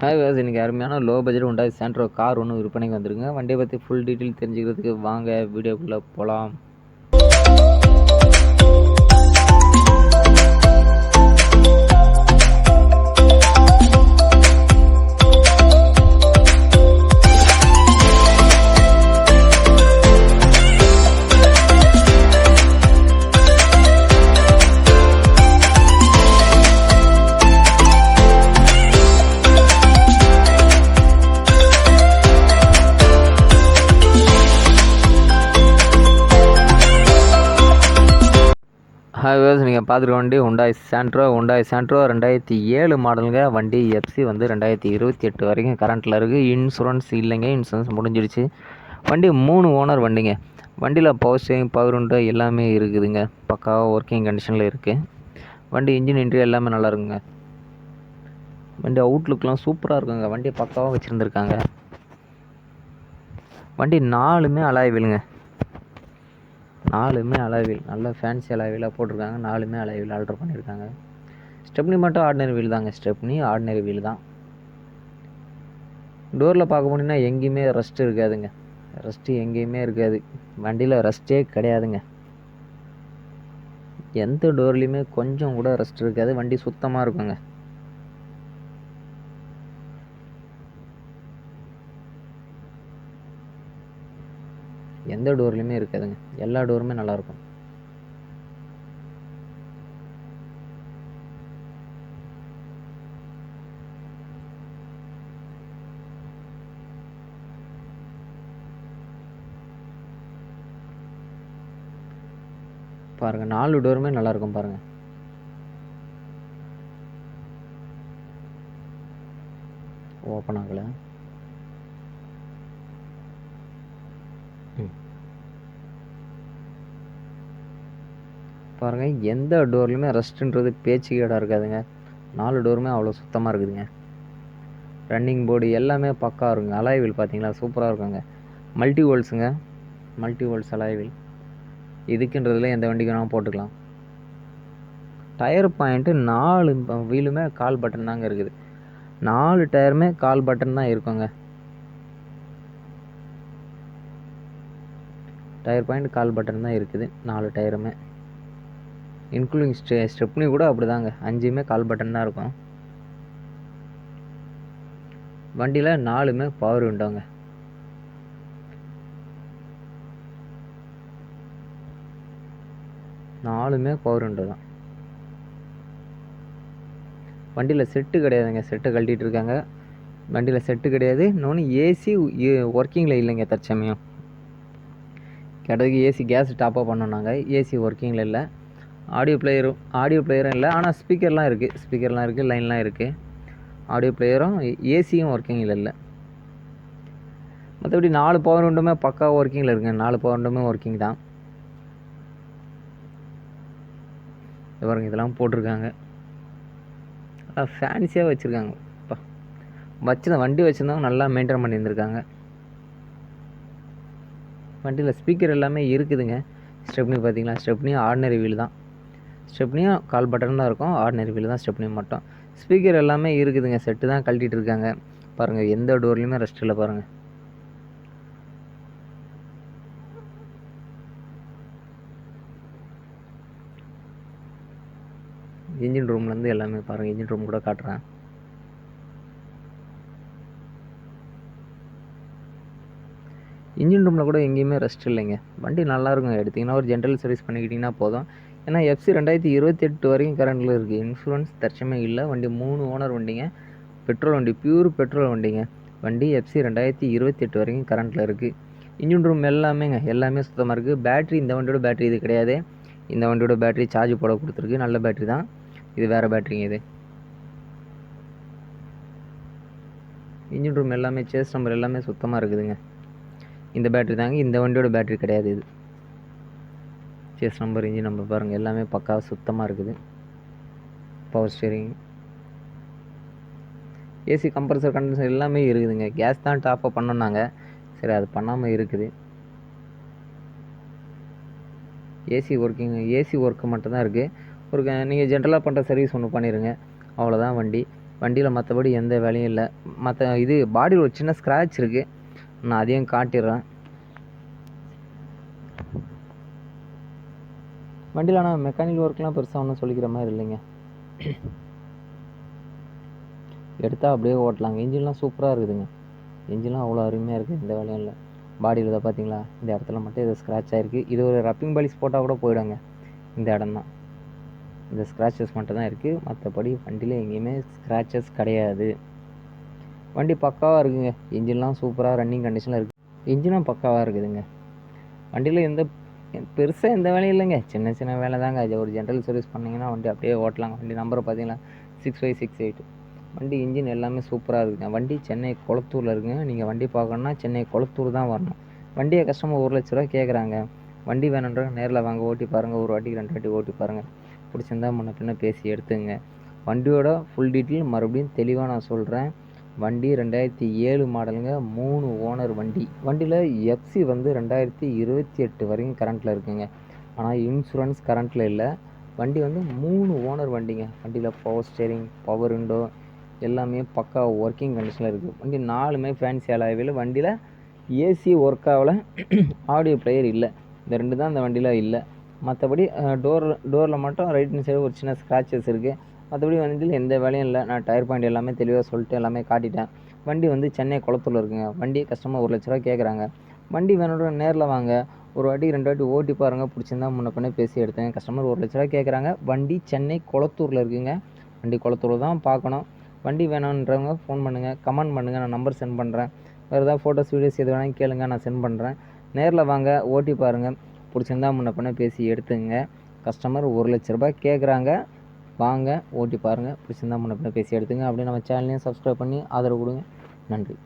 Hi was இன்றைக்கி அருமையான low budget Hyundai Santro car ஒன்று விற்பனைக்கு வந்துருங்க. வண்டியை பற்றி ஃபுல் டீட்டெயில் தெரிஞ்சுக்கிறதுக்கு வாங்க வீடியோக்குள்ளே போகலாம். ஹாய்வேஸ் நீங்கள் பார்த்துருக்க வண்டி Hyundai Santro 2007 மாடலுங்க. வண்டி எஃப்சி வந்து 2028 வரைக்கும் கரண்ட்டில் இருக்குது. இன்சூரன்ஸ் இல்லைங்க, இன்சூரன்ஸ் முடிஞ்சிருச்சு. வண்டி 3 ஓனர் வண்டிங்க. வண்டியில் பவர் ஸ்டீரிங், பவர் விண்டோ எல்லாமே இருக்குதுங்க. பக்காவாக ஒர்க்கிங் கண்டிஷனில் இருக்குது. வண்டி இன்ஜின் இன்ட்ரி எல்லாமே நல்லா இருக்குங்க. வண்டி அவுட்லுக்லாம் சூப்பராக இருக்குங்க. வண்டி பக்காவாக வச்சுருந்துருக்காங்க. வண்டி 4மே அலாய் வீலுங்க. 4மே அலாய்வீல், நல்ல ஃபேன்சி அலாய்வீலாக போட்டிருக்காங்க. 4மே அலாய்வீல் ஆல்ட்ரு பண்ணியிருக்காங்க. ஸ்டெப்னி மட்டும் ஆர்டினரி வீல் தாங்க. ஸ்டெப்னி ஆர்டினரி வீல் தான். டோரில் பார்க்க போனீங்கன்னா எங்கேயுமே ரஸ்ட் இருக்காதுங்க. ரஸ்ட்டு எங்கேயுமே இருக்காது. வண்டியில் ரஸ்ட்டே கிடையாதுங்க. எந்த டோர்லேயுமே கொஞ்சம் கூட ரஸ்ட் இருக்காது. வண்டி சுத்தமாக இருக்குங்க. எந்த டோர்லையுமே இருக்காதுங்க. எல்லா டோருமே நல்லாயிருக்கும். பாருங்கள், 4 டோருமே நல்லாயிருக்கும். பாருங்கள், ஓப்பன் ஆகலை. பாருங்கள், எந்த டோர்லையுமே ரஸ்ட்டுன்றது பேச்சுக்கேடாக இருக்காதுங்க. 4 டோருமே அவ்வளோ சுத்தமாக இருக்குதுங்க. ரன்னிங் போர்டு எல்லாமே பக்கா இருக்குங்க. அலாய்வில் பார்த்தீங்களா, சூப்பராக இருக்குங்க. மல்டி வோல்ட்ஸுங்க, மல்டி வோல்ட்ஸ் அலாய்வில். இதுக்குன்றதில் எந்த வண்டிக்கு வேணாலும் போட்டுக்கலாம். டயர் பாயிண்ட்டு 4 வீலுமே கால் பட்டன் தாங்க இருக்குது. 4 டயருமே கால் பட்டன் தான் இருக்குங்க. டயர் பாயிண்ட் கால் பட்டன் தான் இருக்குது 4 டயருமே. இன்க்ளூடிங் ஸ்டெப்னி கூட அப்படி தாங்க. 5மே கால் பட்டன் தான் இருக்கும். வண்டியில் 4மே பவர் விண்டோங்க. பவர் விண்டோ தான். வண்டியில் செட்டு கிடையாதுங்க. செட்டை கழட்டிகிட்டு இருக்காங்க. வண்டியில் செட்டு கிடையாது. இன்னொன்று ஏசி ஒர்க்கிங்கில் இல்லைங்க. தற்சமயம் கிடையாது. ஏசி கேஸ் டாப்அப் பண்ணோம் நாங்கள். ஏசி ஒர்க்கிங்கில் இல்லை. ஆடியோ பிளேயரும் இல்லை. ஆனால் ஸ்பீக்கர்லாம் இருக்குது. லைன்லாம் இருக்குது. ஆடியோ பிளேயரும் ஏசியும் ஒர்க்கிங்கில் இல்லை. மற்றபடி 4 பவர் விண்டோமே பக்கா ஒர்க்கிங்கில் இருக்குங்க. 4 பவர் விண்டோமே ஒர்க்கிங் தான். பாருங்க, இதெல்லாம் போட்டிருக்காங்க. ஃபேன்சியாக வச்சுருக்காங்க. வண்டி வச்சுருந்தவங்க நல்லா மெயின்டைன் பண்ணியிருந்துருக்காங்க. வண்டியில் ஸ்பீக்கர் எல்லாமே இருக்குதுங்க. ஸ்டெப்னி பார்த்தீங்களா, ஸ்டெப்னி ஆர்டினரி வீல் தான். ஸ்டெப்னியும் கால் பட்டன் தான் இருக்கும். ஆர்டினரி வீல் தான் ஸ்டெப்னி மட்டும். ஸ்பீக்கர் எல்லாமே இருக்குதுங்க. செட்டு தான் கழட்டிகிட்டு இருக்காங்க. பாருங்கள், எந்த டோர்லையுமே ரெஸ்ட் இல்லை. பாருங்கள், இன்ஜின் ரூம்லேருந்து எல்லாமே பாருங்கள். இன்ஜின் ரூம் கூட காட்டுறேன். இன்ஜின் ரூமில் கூட எங்கேயுமே ரெஸ்ட் இல்லைங்க. வண்டி நல்லாயிருக்கும். எடுத்திங்கன்னா ஒரு ஜென்ரல் சர்வீஸ் பண்ணிக்கிட்டிங்கன்னா போதும். ஏன்னா எஃப்சி 2028 வரைக்கும் கரண்டில் இருக்குது. இன்சூரன்ஸ் தற்சமயம் இல்லை. வண்டி 3 ஓனர் வண்டிங்க. பெட்ரோல் வண்டி, பியூர் பெட்ரோல் வண்டிங்க. வண்டி எஃப்சி 2028 வரைக்கும் கரண்ட்டில் இருக்குது. இன்ஜின் ரூம் எல்லாமே சுத்தமாக இருக்குது. பேட்ரி, இந்த வண்டியோட பேட்ரி இது கிடையாது. இந்த வண்டியோட பேட்ரி சார்ஜ் போட கொடுத்துருக்கு. நல்ல பேட்ரி தான். இது வேறு பேட்ரிங்க. இது இன்ஜின் ரூம் எல்லாமே, சேஸ் நம்பர் எல்லாமே சுத்தமாக இருக்குதுங்க. இந்த பேட்ரி தாங்க. இந்த வண்டியோட பேட்ரி கிடையாது. இது சேஸ் நம்பர், இன்ஜின் நம்பர் பாருங்கள், எல்லாமே பக்காவாக சுத்தமாக இருக்குது. Power steering, AC compressor, condenser எல்லாமே இருக்குதுங்க. கேஸ் தான் டாப்அப் பண்ணோன்னாங்க. சரி, அது பண்ணாமல் இருக்குது. ஏசி ஒர்க்கு மட்டும்தான் இருக்குது. நீங்கள் ஜென்ரலாக பண்ணுற சர்வீஸ் ஒன்று பண்ணிடுங்க, அவ்வளோதான் வண்டி. வண்டியில் மற்றபடி எந்த வேலையும் இல்லை. இது பாடியில் ஒரு சின்ன ஸ்க்ராட்ச் இருக்குது, நான் அதையும் காட்டிடுறேன். வண்டியில் ஆனால் மெக்கானிக்கல் ஒர்க்லாம் பெருசாக ஒன்றும் சொல்லிக்கிற மாதிரி இல்லைங்க. எடுத்தால் அப்படியே ஓட்டலாங்க. இன்ஜின்லாம் சூப்பராக இருக்குதுங்க. இன்ஜின்லாம் அவ்வளோ அருமையாக இருக்குது, எந்த வேலையும் இல்லை. பாடியில் தான் பார்த்தீங்களா, இந்த இடத்துல மட்டும் இது ஸ்க்ராட்ச் ஆகிருக்கு. இது ஒரு ரப்பிங் பாலிஷ் போட்டால் கூட போயிடுங்க. இந்த இடம் தான், இந்த ஸ்க்ராச்சஸ் மட்டும் தான் இருக்குது. மற்றபடி வண்டியில் எங்கேயுமே ஸ்க்ராச்சஸ் கிடையாது. வண்டி பக்காவாக இருக்குங்க. இன்ஜின்லாம் சூப்பராக ரன்னிங் கண்டிஷனில் இருக்குது. இன்ஜினும் பக்காவாக இருக்குதுங்க. வண்டியில் பெருசாக எந்த வேலையும் இல்லைங்க. சின்ன சின்ன வேலை தாங்க. அது ஒரு ஜென்ரல் சர்வீஸ் பண்ணிங்கன்னா வண்டி அப்படியே ஓட்டலாங்க. வண்டி நம்பரை பார்த்தீங்கன்னா 6568. வண்டி இன்ஜின் எல்லாமே சூப்பராக இருக்குங்க. வண்டி சென்னை கொளத்தூரில் இருக்குங்க. நீங்கள் வண்டி பார்க்கணுன்னா சென்னை கொளத்தூர் தான் வரணும். வண்டியை கஸ்டமர் 1 லட்ச ரூபா கேட்குறாங்க. வண்டி வேணுன்றவங்க நேரில் வாங்க, ஓட்டி பாருங்கள். ஒரு வாட்டிக்கு 2 வாட்டி ஓட்டி பாருங்கள். பிடிச்சிருந்தா முன்ன பின்ன பேசி எடுத்துங்க. வண்டியோட ஃபுல் டீட்டெயில் மறுபடியும் தெளிவாக நான் சொல்கிறேன். வண்டி 2007 மாடலுங்க, 3 ஓனர் வண்டி. வண்டியில் எஃப்சி வந்து 2028 வரைக்கும் கரண்ட்டில் இருக்குங்க. ஆனால் இன்சூரன்ஸ் கரண்ட்டில் இல்லை. வண்டி வந்து 3 ஓனர் வண்டிங்க. வண்டியில் பவர் ஸ்டேரிங், பவர் விண்டோ எல்லாமே பக்கா ஒர்க்கிங் கண்டிஷனில் இருக்குது. வண்டி 4மே ஃபேன்சி அலாய்வில். வண்டியில் ஏசி ஒர்க் ஆகலை, ஆடியோ பிளேயர் இல்லை. இந்த 2 தான் இந்த வண்டியில் இல்லை. மற்றபடி டோரில் மட்டும் ரைட் ஹேண்ட் சைடு ஒரு சின்ன ஸ்க்ராச்சஸ் இருக்குது. மற்றபடி வண்டியில் எந்த வேலையும் இல்லை. நான் டயர் பாயிண்ட் எல்லாமே தெளிவாக சொல்லிட்டு எல்லாமே காட்டிட்டேன். வண்டி வந்து சென்னை கொளத்தூரில் இருக்குங்க. வண்டி கஸ்டமர் 1 லட்ச ரூபா கேட்குறாங்க. வண்டி வேணுன்ற நேரில் வாங்க, ஒரு வாட்டி 2 வாட்டி ஓட்டி பாருங்கள். பிடிச்சிருந்தா முன்ன பின்னே பேசி எடுத்தேங்க. கஸ்டமர் 1 லட்ச ரூபா கேட்குறாங்க. வண்டி சென்னை கொளத்தூரில் இருக்குங்க. வண்டி கொளத்தூர் தான் பார்க்கணும். வண்டி வேணுன்றவங்க ஃபோன் பண்ணுங்கள், கமெண்ட் பண்ணுங்கள். நான் நம்பர் சென்ட் பண்ணுறேன். வேறு ஏதாவது ஃபோட்டோஸ் வீடியோஸ் எது வேணாலும் கேளுங்க, நான் சென்ட் பண்ணுறேன். நேரில் வாங்க, ஓட்டி பாருங்கள். பிடிச்சிருந்தா முன்ன பின்னே பேசி எடுத்துங்க. கஸ்டமர் 1 லட்ச ரூபாய் கேட்குறாங்க. வாங்க, ஓட்டி பாருங்கள். பிடிச்சிருந்தா முன்ன பின்ன பேசி எடுத்துங்க. அப்படியே நம்ம சேனலையும் சப்ஸ்கிரைப் பண்ணி ஆதரவு கொடுங்க. நன்றி.